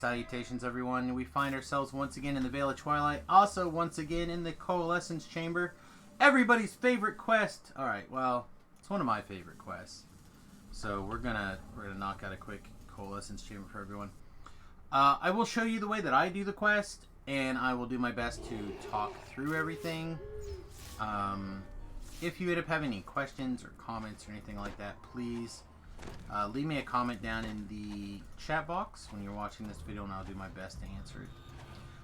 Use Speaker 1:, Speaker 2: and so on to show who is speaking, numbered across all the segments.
Speaker 1: Salutations, everyone. We find ourselves once again in the Veil of Twilight. Also, once again, in the Coalescence Chamber. Everybody's favorite quest. Alright, well, it's one of my favorite quests. So we're gonna knock out a quick Coalescence Chamber for everyone. I will show you the way that I do the quest, and I will do my best to talk through everything. If you end up having any questions or comments or anything like that, please leave me a comment down in the chat box when you're watching this video, and I'll do my best to answer it.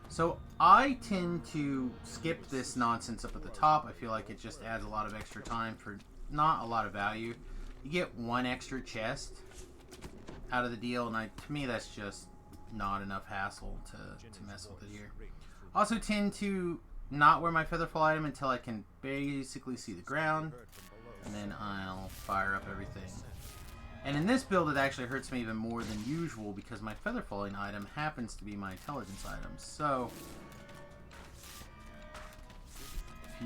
Speaker 1: So I tend to skip this nonsense up at the top. I feel like it just adds a lot of extra time for not a lot of value. You get one extra chest out of the deal, and to me that's just not enough hassle to mess with it here. Also tend to not wear my featherfall item until I can basically see the ground, and then I'll fire up everything. And in this build, it actually hurts me even more than usual because my feather falling item happens to be my intelligence item. So, if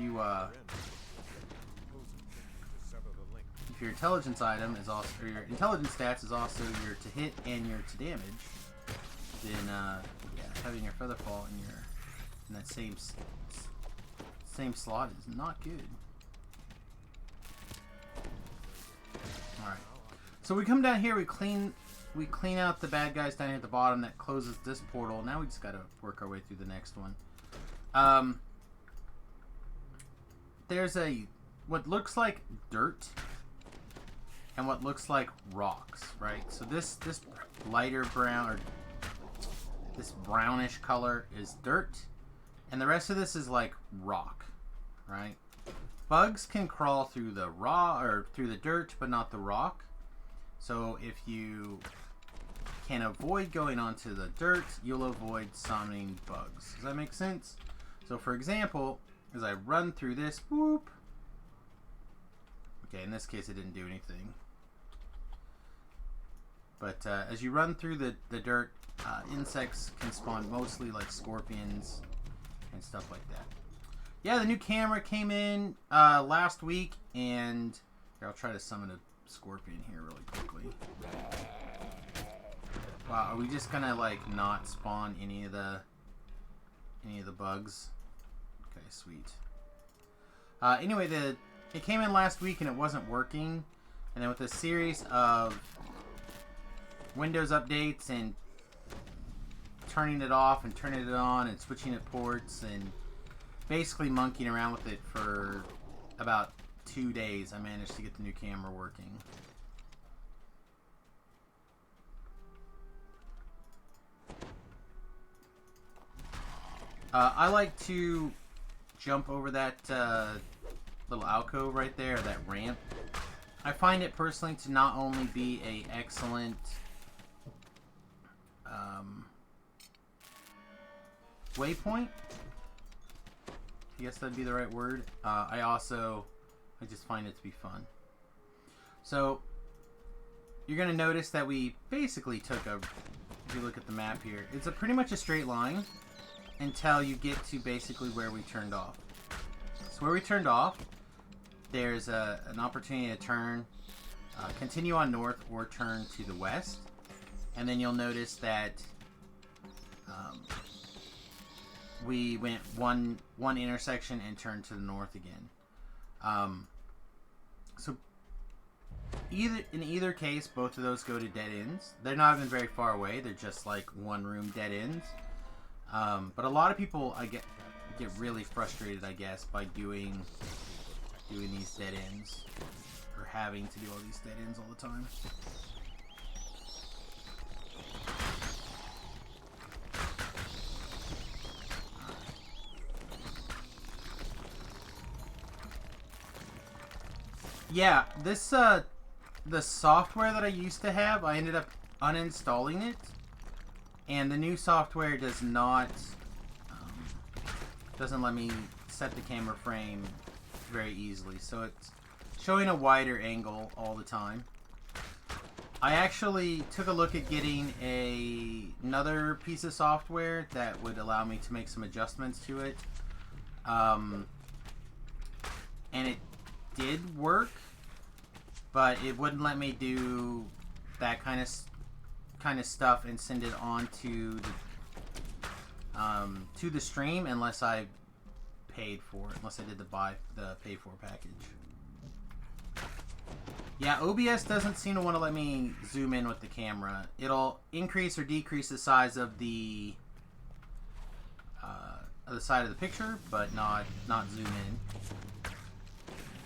Speaker 1: your intelligence item is also, or your intelligence stats is also your to hit and your to damage, then yeah, having your feather fall in that same slot is not good. All right. So we come down here, we clean out the bad guys down here at the bottom. That closes this portal. Now we just gotta work our way through the next one. There's what looks like dirt and what looks like rocks, right? So this lighter brown, or this brownish color, is dirt, and the rest of this is like rock, right? Bugs can crawl through the through the dirt, but not the rock. So if you can avoid going onto the dirt, you'll avoid summoning bugs. Does that make sense? So for example, as I run through this, whoop. Okay, in this case it didn't do anything. But as you run through the dirt, insects can spawn, mostly like scorpions and stuff like that. Yeah, the new camera came in last week, and here, I'll try to summon a scorpion here really quickly. Wow, are we just gonna like not spawn any of the bugs? Okay, sweet. Anyway, it came in last week and it wasn't working, and then with a series of Windows updates and turning it off and turning it on and switching it ports and basically monkeying around with it for about 2 days, I managed to get the new camera working. I like to jump over that little alcove right there, that ramp. I find it personally to not only be an excellent waypoint, I guess that'd be the right word. I just find it to be fun. So you're going to notice that we basically took if you look at the map here, it's pretty much a straight line until you get to basically where we turned off. So where we turned off, there's an opportunity to turn, continue on north or turn to the west. And then you'll notice that we went one intersection and turned to the north again. So in either case, both of those go to dead ends. They're not even very far away. They're just like one room dead ends. But a lot of people get really frustrated, I guess, by doing these dead ends, or having to do all these dead ends all the time. Yeah, this the software that I used to have, I ended up uninstalling it, and the new software doesn't let me set the camera frame very easily, so it's showing a wider angle all the time. I actually took a look at getting another piece of software that would allow me to make some adjustments to it, and it did work, but it wouldn't let me do that kind kind of stuff and send it on to the stream unless I paid for it, unless I did the pay for package. Yeah, OBS doesn't seem to want to let me zoom in with the camera. It'll increase or decrease the size of the side of the picture, but not zoom in.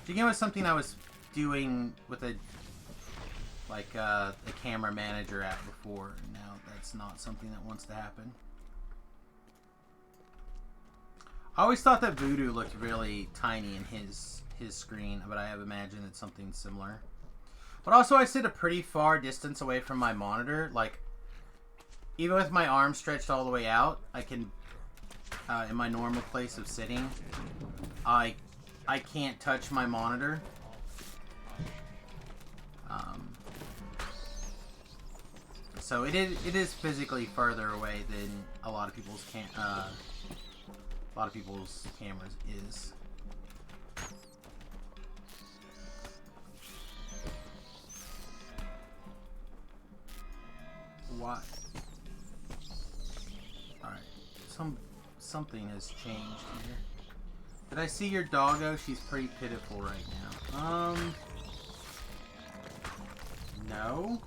Speaker 1: Which again was something I was doing with a camera manager app before. Now that's not something that wants to happen. I always thought that Voodoo looked really tiny in his screen, but I have imagined it's something similar. But also I sit a pretty far distance away from my monitor. Like, even with my arms stretched all the way out, I can, in my normal place of sitting, I can't touch my monitor. So it is physically further away than a lot of people's cameras is. What? Alright. Something has changed here. Did I see your doggo? She's pretty pitiful right now. No?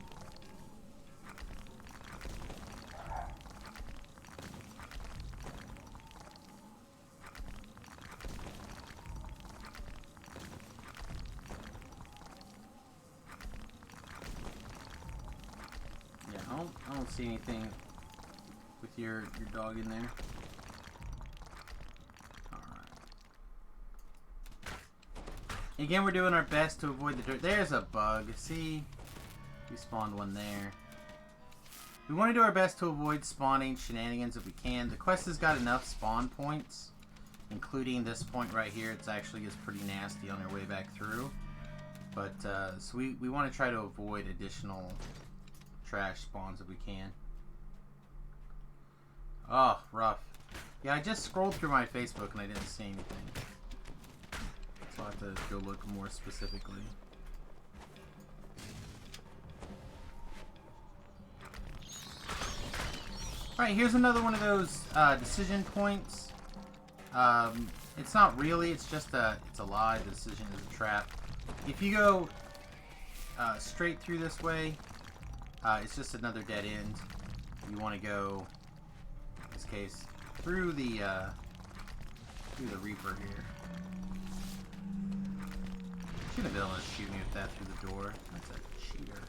Speaker 1: I don't see anything with your dog in there. Alright. Again, we're doing our best to avoid the dirt. There's a bug. See? We spawned one there. We want to do our best to avoid spawning shenanigans if we can. The quest has got enough spawn points, including this point right here. It actually gets pretty nasty on our way back through. But, so we want to try to avoid additional trash spawns if we can. Oh, rough. Yeah, I just scrolled through my Facebook and I didn't see anything. So I'll have to go look more specifically. Alright, here's another one of those decision points. It's not really, it's just it's a lie. The decision is a trap. If you go straight through this way, it's just another dead end. You want to go, in this case, through the Reaper here. Shouldn't have been able to shoot me with that through the door. That's a cheater.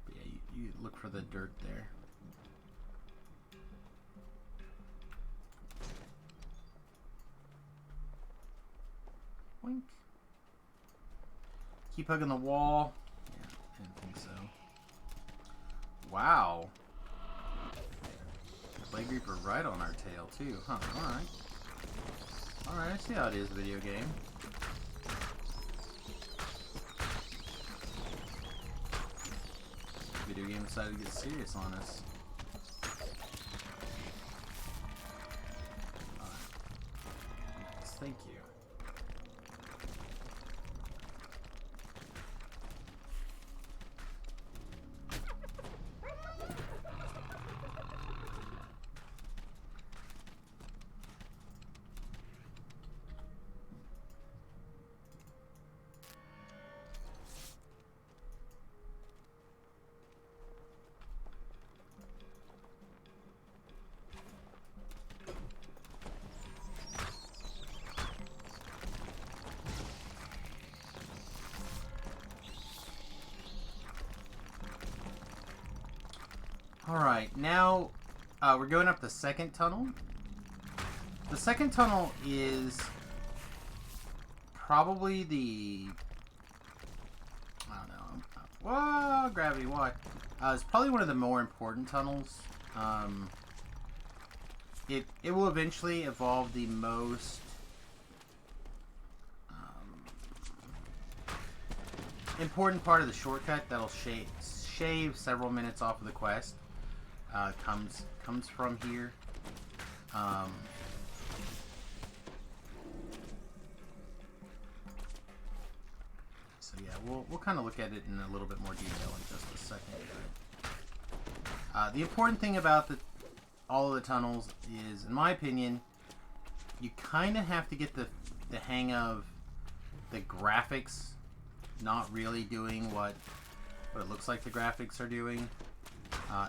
Speaker 1: But yeah, you look for the dirt there. Boink. Keep hugging the wall. Yeah, I didn't think so. Wow. Plague Reaper right on our tail too, huh? Alright. Alright, I see how it is, video game. Video game decided to get serious on us. Alright. Nice, thank you. Alright, now we're going up the second tunnel. The second tunnel is probably the... I don't know. Whoa, gravity, what? It's probably one of the more important tunnels. It will eventually evolve the most... important part of the shortcut that'll shave several minutes off of the quest. Comes from here. So So yeah, we'll kind of look at it in a little bit more detail in just a second. The important thing about all of the tunnels is, in my opinion, you kind of have to get the hang of the graphics not really doing what it looks like the graphics are doing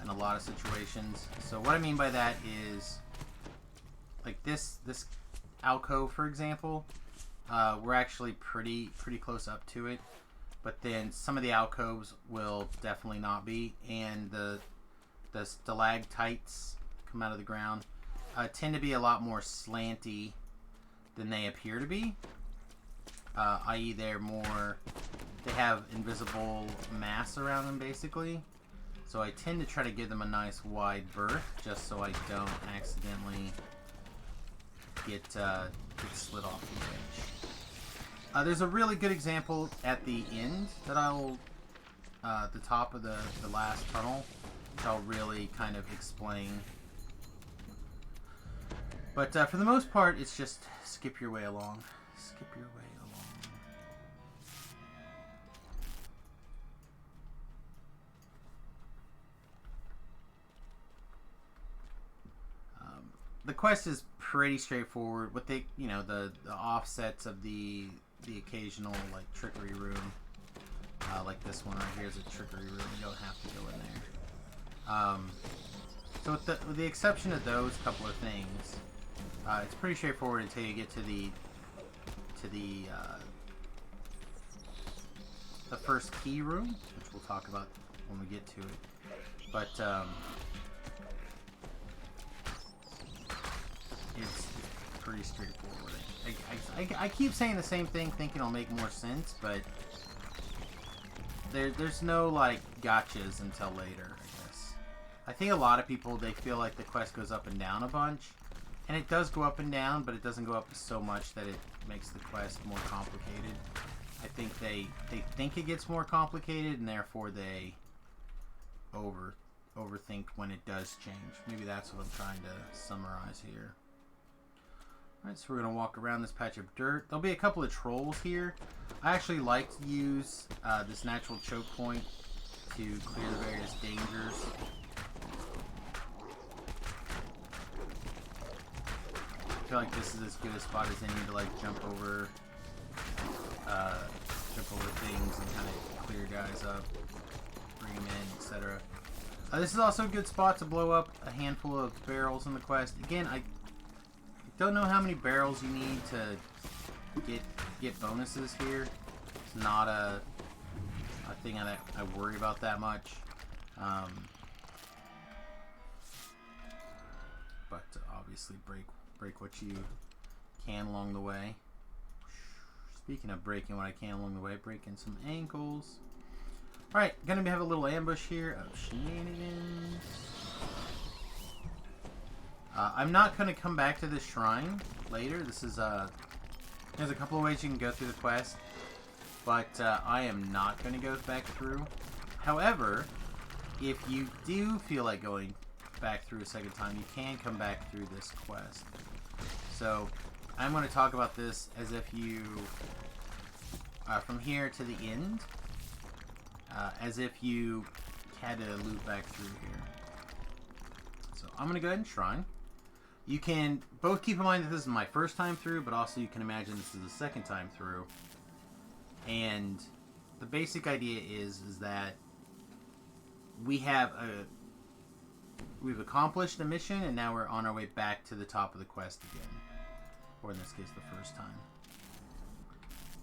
Speaker 1: in a lot of situations. So what I mean by that is, like this alcove, for example, we're actually pretty close up to it, but then some of the alcoves will definitely not be, and the stalactites come out of the ground tend to be a lot more slanty than they appear to be, i.e. they have invisible mass around them, basically. So I tend to try to give them a nice wide berth, just so I don't accidentally get slid off the edge. There's a really good example at the end that the top of the last tunnel, which I'll really kind of explain. But for the most part, it's just skip your way along. Skip your way along. The quest is pretty straightforward. With the offsets of the occasional like trickery room, like this one right here is a trickery room. You don't have to go in there. So with the exception of those couple of things, it's pretty straightforward until you get to the first key room, which we'll talk about when we get to it. But it's pretty straightforward. I keep saying the same thing, thinking it'll make more sense, but there's no like gotchas until later, I guess. I think a lot of people, they feel like the quest goes up and down a bunch, and it does go up and down, but it doesn't go up so much that it makes the quest more complicated. I think they think it gets more complicated, and therefore they overthink when it does change. Maybe that's what I'm trying to summarize here. Alright, so we're going to walk around this patch of dirt. There'll be a couple of trolls here. I actually like to use this natural choke point to clear the various dangers. I feel like this is as good a spot as any to like jump over things and kind of clear guys up, bring them in, etc. This is also a good spot to blow up a handful of barrels in the quest. Again, I don't know how many barrels you need to get bonuses here. It's not a thing that I worry about that much. But obviously break what you can along the way. Speaking of breaking what I can along the way, breaking some ankles. Alright, gonna have a little ambush here of shenanigans. I'm not going to come back to this shrine later. This is there's a couple of ways you can go through the quest, but I am not going to go back through. However, if you do feel like going back through a second time, you can come back through this quest. So I'm going to talk about this as if you from here to the end, as if you had to loop back through here. So I'm going to go ahead and shrine. You can both keep in mind that this is my first time through, but also you can imagine this is the second time through. And the basic idea is that we've accomplished a mission, and now we're on our way back to the top of the quest again. Or in this case, the first time.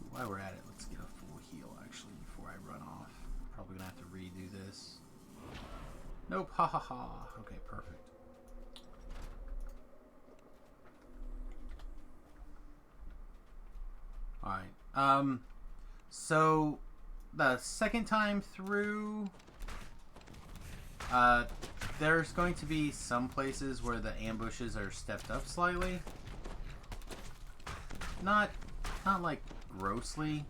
Speaker 1: While we're at it, let's get a full heal, actually, before I run off. Probably gonna have to redo this. Nope, ha ha ha. Okay, perfect. Alright, so the second time through, there's going to be some places where the ambushes are stepped up slightly. Not like grossly,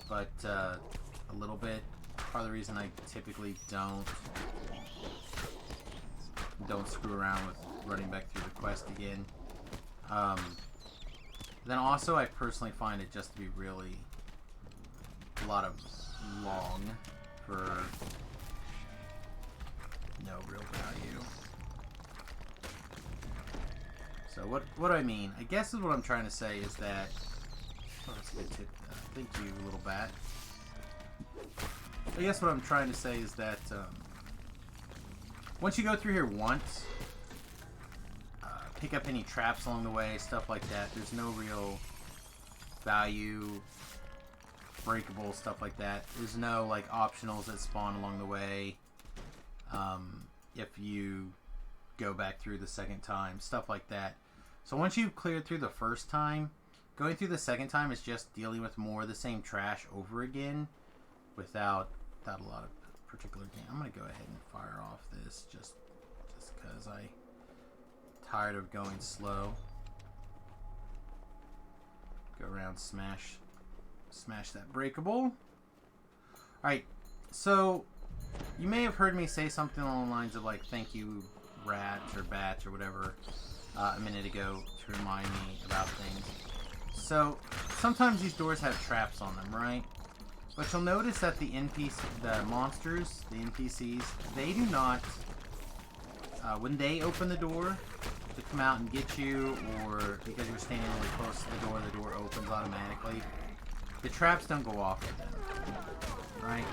Speaker 1: but a little bit. Part of the reason I typically don't screw around with running back through the quest again. Then also, I personally find it just to be really a lot of long for no real value. So what I mean, I guess is what I'm trying to say is that, oh, that's a good tip. Thank you, little bat. I guess what I'm trying to say is that once you go through here once, pick up any traps along the way, stuff like that. There's no real value, breakable stuff like that. There's no like optionals that spawn along the way. If you go back through the second time, stuff like that. So once you've cleared through the first time, going through the second time is just dealing with more of the same trash over again without a lot of particular game. I'm going to go ahead and fire off this just because I'm tired of going slow. Go around, smash that breakable. Alright, so you may have heard me say something along the lines of like, thank you, rats or bats or whatever, a minute ago to remind me about things. So sometimes these doors have traps on them, right? But you'll notice that the monsters, the NPCs, they do not, when they open the door to come out and get you, or because you're standing really close to the door opens automatically. The traps don't go off with them, right?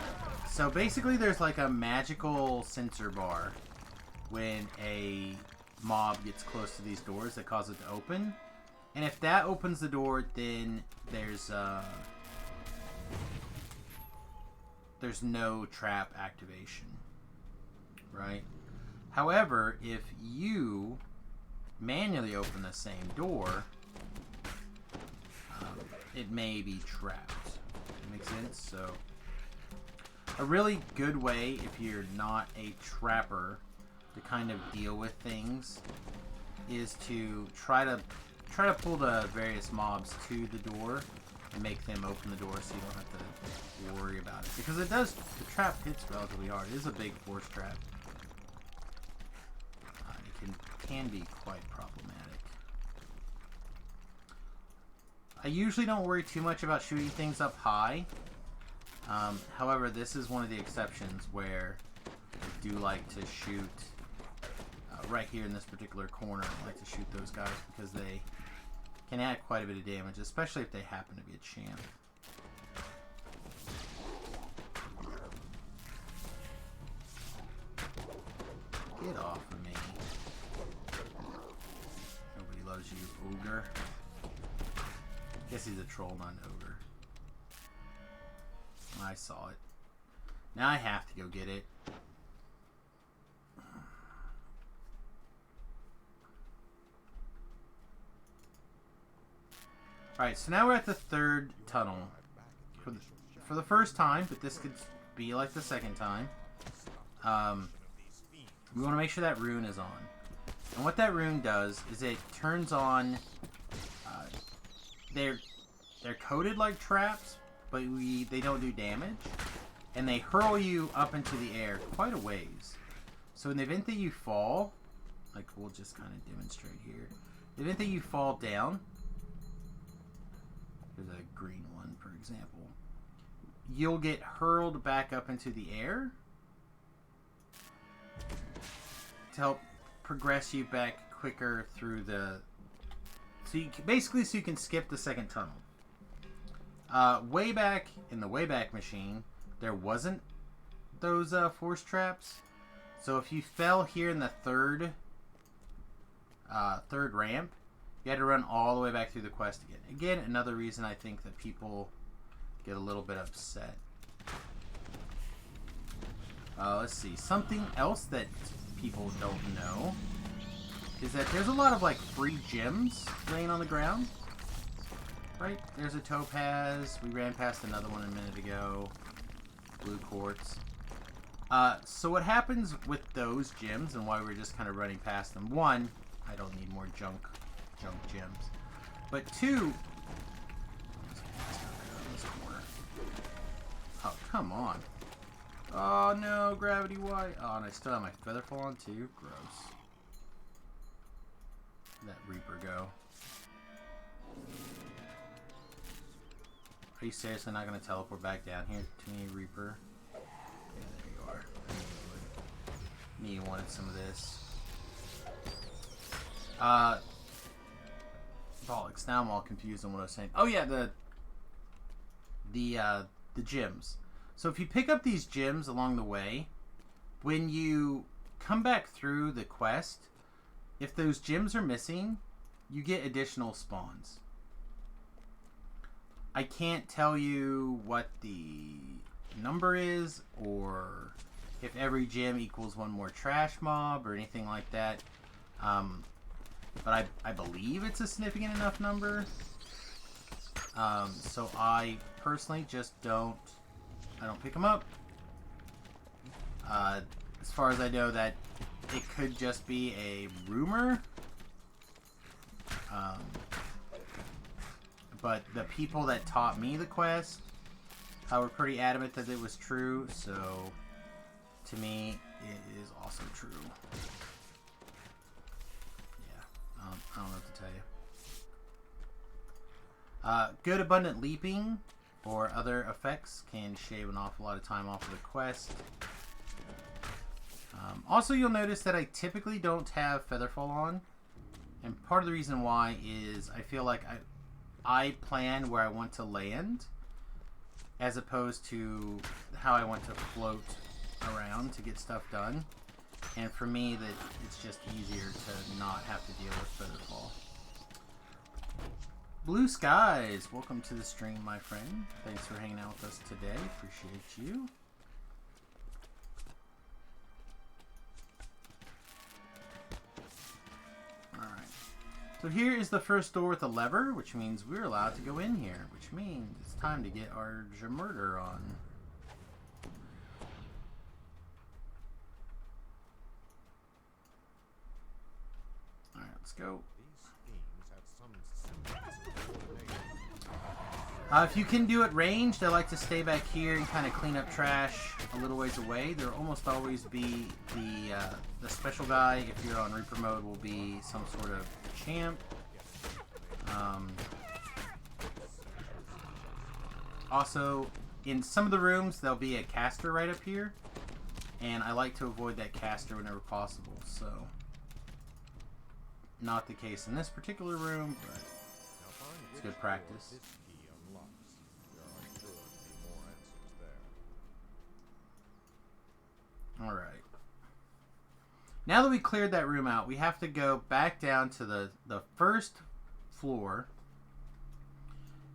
Speaker 1: So basically there's like a magical sensor bar when a mob gets close to these doors that cause it to open. And if that opens the door, then there's no trap activation, right? However, if you manually open the same door, it may be trapped. That makes sense? So a really good way, if you're not a trapper, to kind of deal with things is to try to pull the various mobs to the door and make them open the door so you don't have to worry about it. Because it does, the trap hits relatively hard. It is a big force trap. It can be quite problematic. I usually don't worry too much about shooting things up high. However, this is one of the exceptions where I do like to shoot right here in this particular corner. I like to shoot those guys because they can add quite a bit of damage, especially if they happen to be a champ. Get off of me. Nobody loves you, ogre. Guess he's a troll, not an ogre. I saw it. Now I have to go get it. Alright, so now we're at the third tunnel. For the first time, but this could be like the second time. We want to make sure that rune is on. And what that rune does is it turns on... They're coded like traps, but they don't do damage. And they hurl you up into the air quite a ways. So in the event that you fall, like we'll just kind of demonstrate here. In the event that you fall down, there's a green one, for example. You'll get hurled back up into the air to help progress you back quicker through the... So you can skip the second tunnel. Way back in the Wayback Machine, there wasn't those force traps. So if you fell here in the third ramp, you had to run all the way back through the quest again. Again, another reason I think that people get a little bit upset. Let's see. Something else that people don't know is that there's a lot of like free gems laying on the ground. Right? There's a topaz. We ran past another one a minute ago. Blue quartz. So what happens with those gems and why we're just kind of running past them? One, I don't need more junk gems. But two, oh, come on. Oh no, gravity white. Oh, and I still have my feather fall on too. Gross. Let Reaper go. Are you seriously not going to teleport back down here to me, Reaper? Yeah, there you are. Knew you wanted some of this. Bollocks. Now I'm all confused on what I was saying. Oh yeah, the gems. So if you pick up these gems along the way, when you come back through the quest, if those gems are missing, you get additional spawns. I can't tell you what the number is, or if every gem equals one more trash mob, or anything like that. But I believe it's a significant enough number. So I personally just don't pick them up. As far as I know, that it could just be a rumor. But the people that taught me the quest were pretty adamant that it was true, so to me, it is also true. Yeah, I don't know what to tell you. Good abundant leaping or other effects can shave an awful lot of time off of the quest. Also, you'll notice that I typically don't have Featherfall on, and part of the reason why is I feel like I plan where I want to land, as opposed to how I want to float around to get stuff done. And for me, that it's just easier to not have to deal with Featherfall. Blue Skies, welcome to the stream, my friend. Thanks for hanging out with us today. Appreciate you. So here is the first door with a lever, which means we're allowed to go in here, which means it's time to get our murder on. Alright, let's go. If you can do it ranged, I like to stay back here and kind of clean up trash a little ways away. There will almost always be the special guy, if you're on Reaper mode, will be some sort of champ. Also, in some of the rooms, there'll be a caster right up here, and I like to avoid that caster whenever possible, so not the case in this particular room, but it's good practice. Alright. Now that we cleared that room out, we have to go back down to the first floor,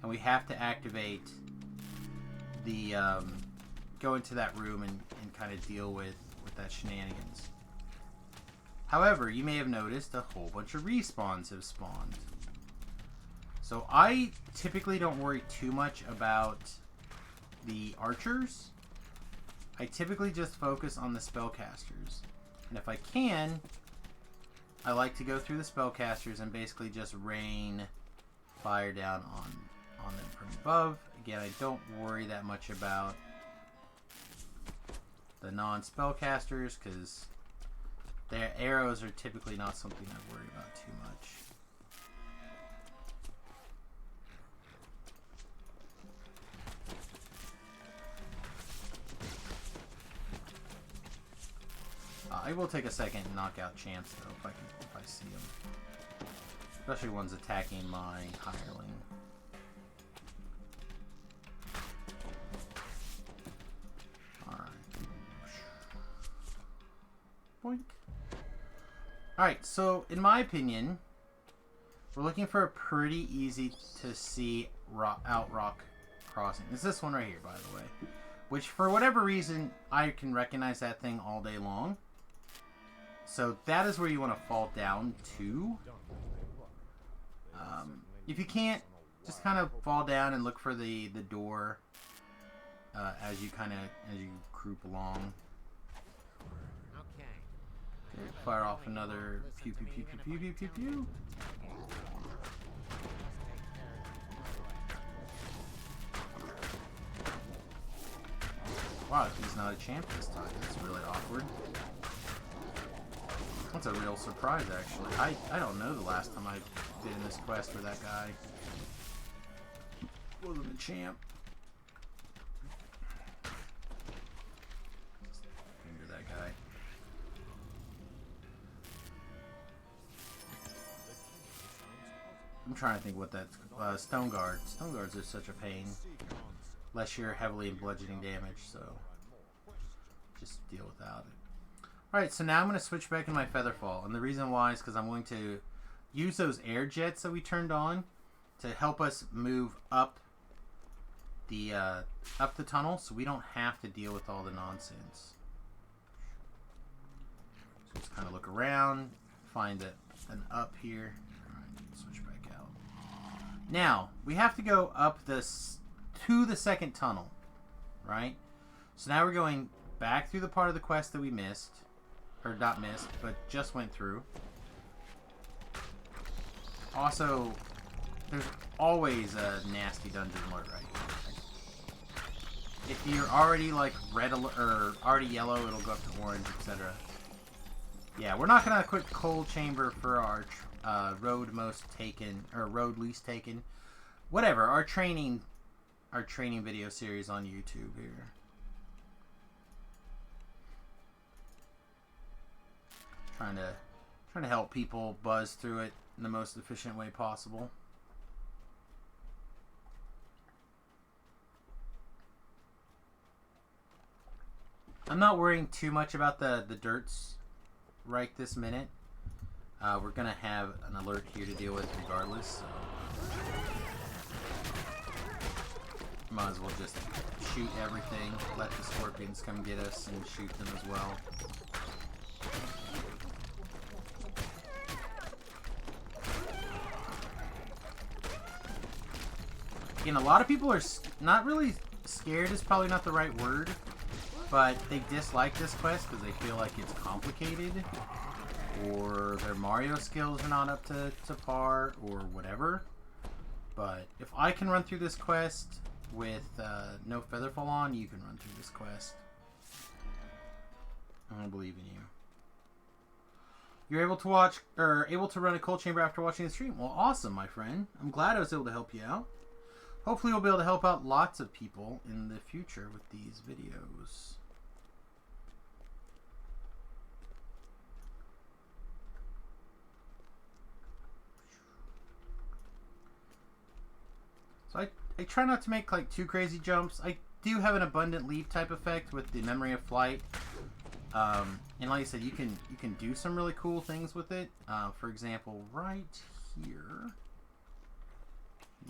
Speaker 1: and we have to activate the go into that room and kind of deal with that shenanigans. However, you may have noticed a whole bunch of respawns have spawned. So I typically don't worry too much about the archers. I typically just focus on the spellcasters. And if I can, I like to go through the spellcasters and basically just rain fire down on them from above. Again, I don't worry that much about the non-spellcasters because their arrows are typically not something I worry about too much. I will take a second and knock out champs though if I see them, especially ones attacking my hireling. All right. Boink. All right. So in my opinion, we're looking for a pretty easy to see out rock crossing. It's this one right here, by the way, which for whatever reason I can recognize that thing all day long. So that is where you want to fall down to. If you can't, just kind of fall down and look for the door as you creep along. Okay, fire off another pew pew pew pew pew pew pew pew. Wow, he's not a champ this time. That's really awkward. That's a real surprise, actually. I don't know the last time I did in this quest where that guy wasn't a champ. I'm trying to think what that's... Stone Guard. Stone Guards are such a pain. Unless you're heavily in bludgeoning damage, so... just deal without it. Alright, so now I'm going to switch back in my Featherfall. And the reason why is because I'm going to use those air jets that we turned on to help us move up the tunnel, so we don't have to deal with all the nonsense. So just kind of look around, find an up here. Alright, switch back out. Now, we have to go up to the second tunnel, right? So now we're going back through the part of the quest that we missed, or not missed, but just went through. Also, there's always a nasty dungeon alert right here. If you're already like red or already yellow, it'll go up to orange, etc. Yeah, we're not gonna equip Coal Chamber for our road most taken or road least taken, whatever. Our training video series on YouTube here. Trying to help people buzz through it in the most efficient way possible. I'm not worrying too much about the dirts right this minute. We're gonna have an alert here to deal with regardless, so might as well just shoot everything, let the scorpions come get us and shoot them as well. Again, a lot of people are not really scared is probably not the right word, but they dislike this quest because they feel like it's complicated, or their Mario skills are not up to par, or whatever. But if I can run through this quest with no Featherfall on, you can run through this quest. I believe in you. You're able to watch, or able to run a Coal Chamber after watching the stream. Well, awesome, my friend. I'm glad I was able to help you out. Hopefully we'll be able to help out lots of people in the future with these videos. So I try not to make like too crazy jumps. I do have an abundant leap type effect with the memory of flight. And like I said, you can do some really cool things with it. For example, right here.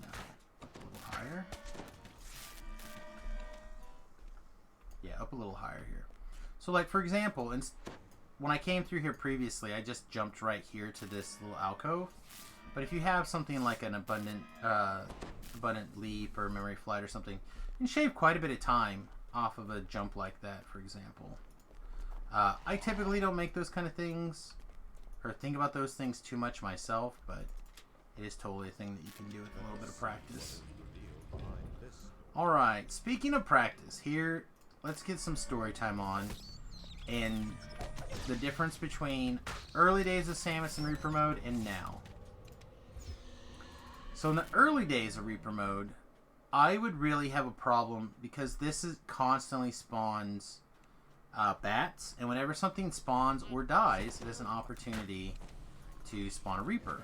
Speaker 1: No. Higher. Yeah, up a little higher here. So like for example, when I came through here previously, I just jumped right here to this little alcove. But if you have something like an abundant leap or memory flight or something, you can shave quite a bit of time off of a jump like that, for example. I typically don't make those kind of things or think about those things too much myself, but it is totally a thing that you can do with a little bit of practice. Alright, speaking of practice, here, let's get some story time on. And the difference between early days of Samius and Reaper mode and now. So in the early days of Reaper mode, I would really have a problem because this constantly spawns bats. And whenever something spawns or dies, it is an opportunity to spawn a Reaper.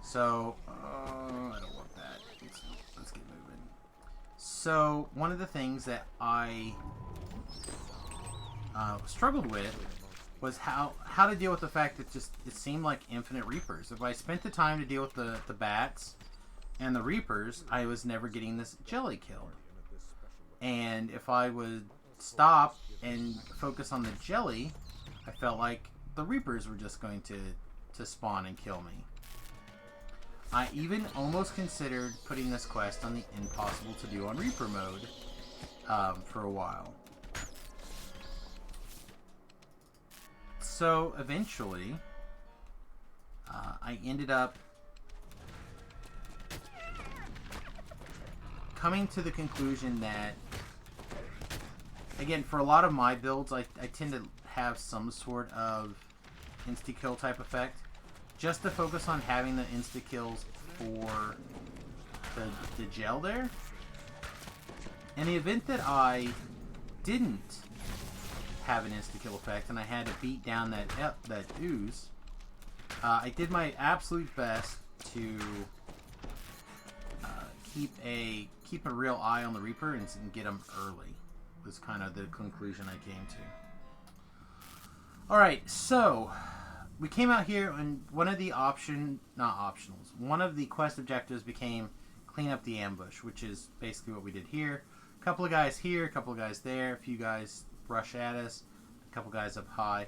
Speaker 1: So, I don't want that. Let's get moving. So, one of the things that I struggled with was how to deal with the fact that it seemed like infinite Reapers. If I spent the time to deal with the bats and the Reapers, I was never getting this jelly killed. And if I would stop and focus on the jelly, I felt like the Reapers were just going to spawn and kill me. I even almost considered putting this quest on the impossible to do on Reaper mode for a while. So eventually, I ended up coming to the conclusion that, again, for a lot of my builds, I tend to have some sort of insta-kill type effect, just to focus on having the insta-kills for the gel there. In the event that I didn't have an insta-kill effect and I had to beat down that ooze, I did my absolute best to keep a real eye on the Reaper and get him early. Was kind of the conclusion I came to. All right, so we came out here and one of the one of the quest objectives became clean up the ambush, which is basically what we did here. A couple of guys here, a couple of guys there, a few guys rush at us, a couple guys up high.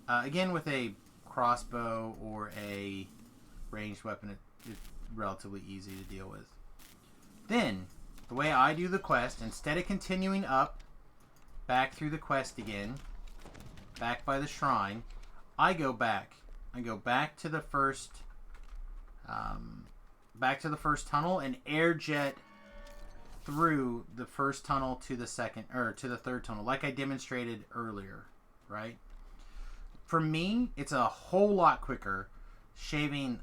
Speaker 1: Again, with a crossbow or a ranged weapon, it's relatively easy to deal with. Then, the way I do the quest, instead of continuing up, back through the quest again, back by the shrine, I go back. I go back to the first, tunnel and air jet through the first tunnel to the third tunnel, like I demonstrated earlier, right? For me, it's a whole lot quicker, shaving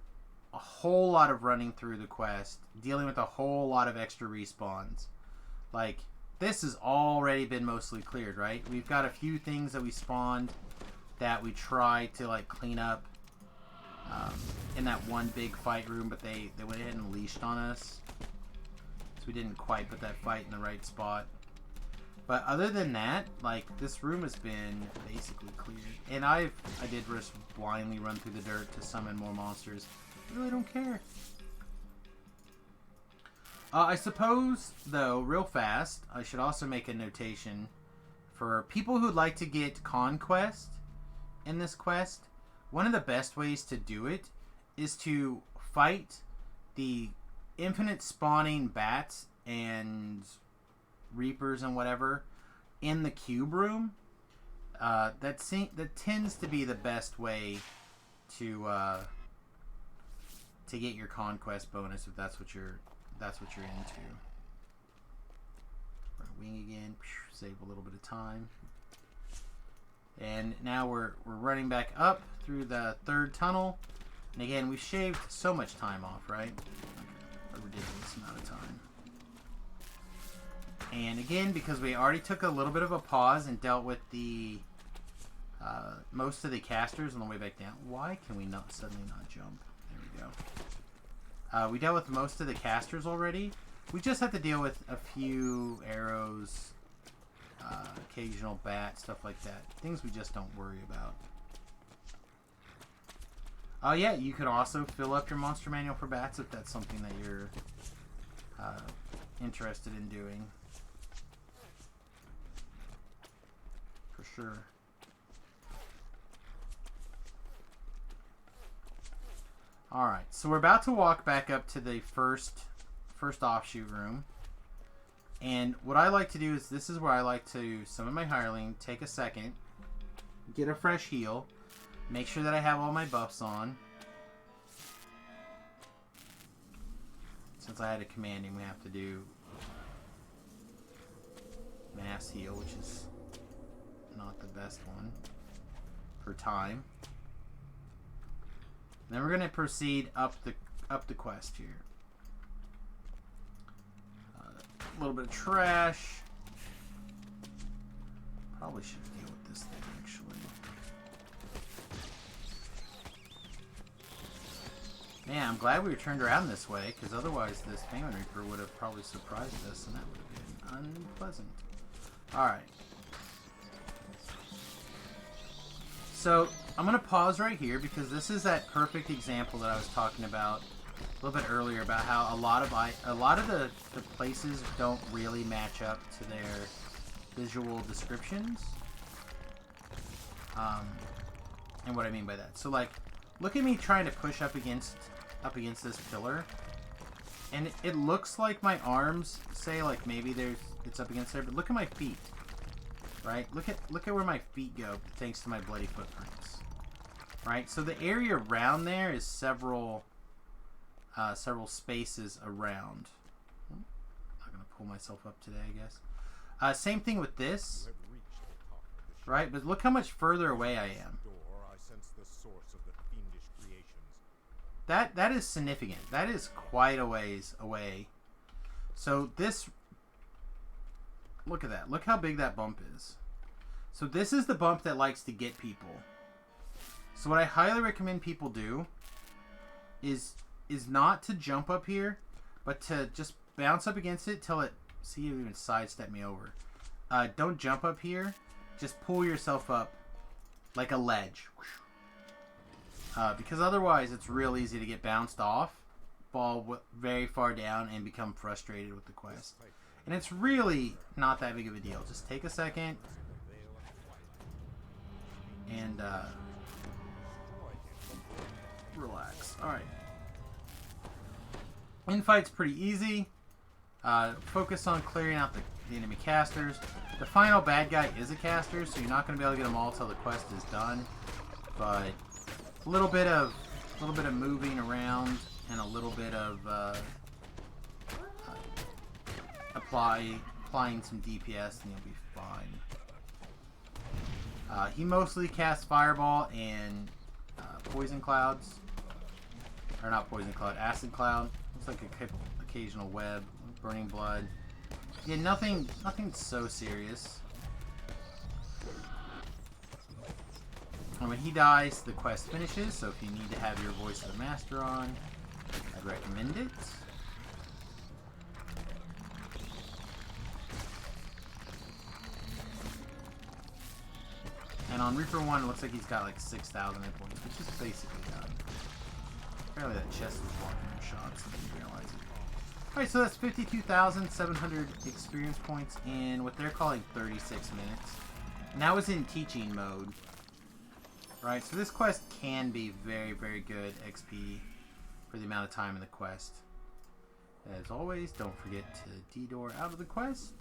Speaker 1: a whole lot of running through the quest, dealing with a whole lot of extra respawns. Like, this has already been mostly cleared, right? We've got a few things that we spawned that we tried to, like, clean up in that one big fight room, but they went ahead and leashed on us. So we didn't quite put that fight in the right spot. But other than that, like, this room has been basically cleared. And I did just blindly run through the dirt to summon more monsters. I really don't care. I suppose, though, real fast, I should also make a notation for people who'd like to get conquest in this quest. One of the best ways to do it is to fight the infinite spawning bats and reapers and whatever in the cube room. That tends to be the best way to get your conquest bonus if that's what you're into. Wing again, save a little bit of time, and now we're running back up through the third tunnel. And again, we've shaved so much time off, right? A ridiculous amount of time. And again, because we already took a little bit of a pause and dealt with the most of the casters on the way back down. Why can we not suddenly not jump? There we go. We dealt with most of the casters already. We just have to deal with a few arrows, occasional bat, stuff like that. Things we just don't worry about. Oh yeah, you could also fill up your monster manual for bats if that's something that you're interested in doing. For sure. Alright, so we're about to walk back up to the first offshoot room. And what I like to do is, this is where I like to summon my hireling, take a second, get a fresh heal, make sure that I have all my buffs on. Since I had a commanding, we have to do mass heal, which is not the best one for time. And then we're going to proceed up the quest here. A little bit of trash. Probably should deal with this thing, actually. Man, I'm glad we turned around this way, because otherwise this Famine Reaper would have probably surprised us, and that would have been unpleasant. Alright. So, I'm going to pause right here, because this is that perfect example that I was talking about a little bit earlier, about how a lot of the places don't really match up to their visual descriptions. And what I mean by that. So, like, look at me trying to push up against this pillar, and it looks like my arms say, like, maybe it's up against there, but look at my feet, right? Look at where my feet go, thanks to my bloody footprints, right? So the area around there is several spaces around. I'm not gonna pull myself up today, I guess. Same thing with this, right? But look how much further away I am. That is significant. That is quite a ways away. So this, look at that. Look how big that bump is. So this is the bump that likes to get people. So what I highly recommend people do is is not to jump up here, but to just bounce up against it till it... See, you even sidestep me over. Don't jump up here. Just pull yourself up like a ledge. Because otherwise it's real easy to get bounced off, fall very far down, and become frustrated with the quest. And it's really not that big of a deal. Just take a second and relax. Alright. Infight's pretty easy. Focus on clearing out the enemy casters. The final bad guy is a caster, so you're not going to be able to get them all till the quest is done. But a little bit of moving around and a little bit of applying some DPS, and you'll be fine. He mostly casts Fireball and Poison Clouds. Or not Poison Cloud, Acid Cloud. Looks like a occasional web. Burning Blood. Yeah, nothing so serious. And when he dies, the quest finishes, so if you need to have your Voice of the Master on, I'd recommend it. And on Reaper 1, it looks like he's got like 6,000 hit points, which is basically done. Apparently that chest is blocking your shots, I didn't realize it. Alright, so that's 52,700 experience points in what they're calling 36 minutes. And that was in teaching mode. Right, so this quest can be very, very good XP for the amount of time in the quest. As always, don't forget to D-door out of the quest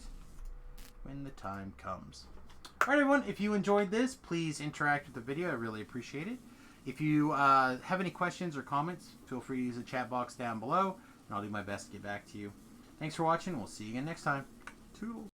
Speaker 1: when the time comes. Alright everyone, if you enjoyed this, please interact with the video. I really appreciate it. If you have any questions or comments, feel free to use the chat box down below, and I'll do my best to get back to you. Thanks for watching. We'll see you again next time. Toodles.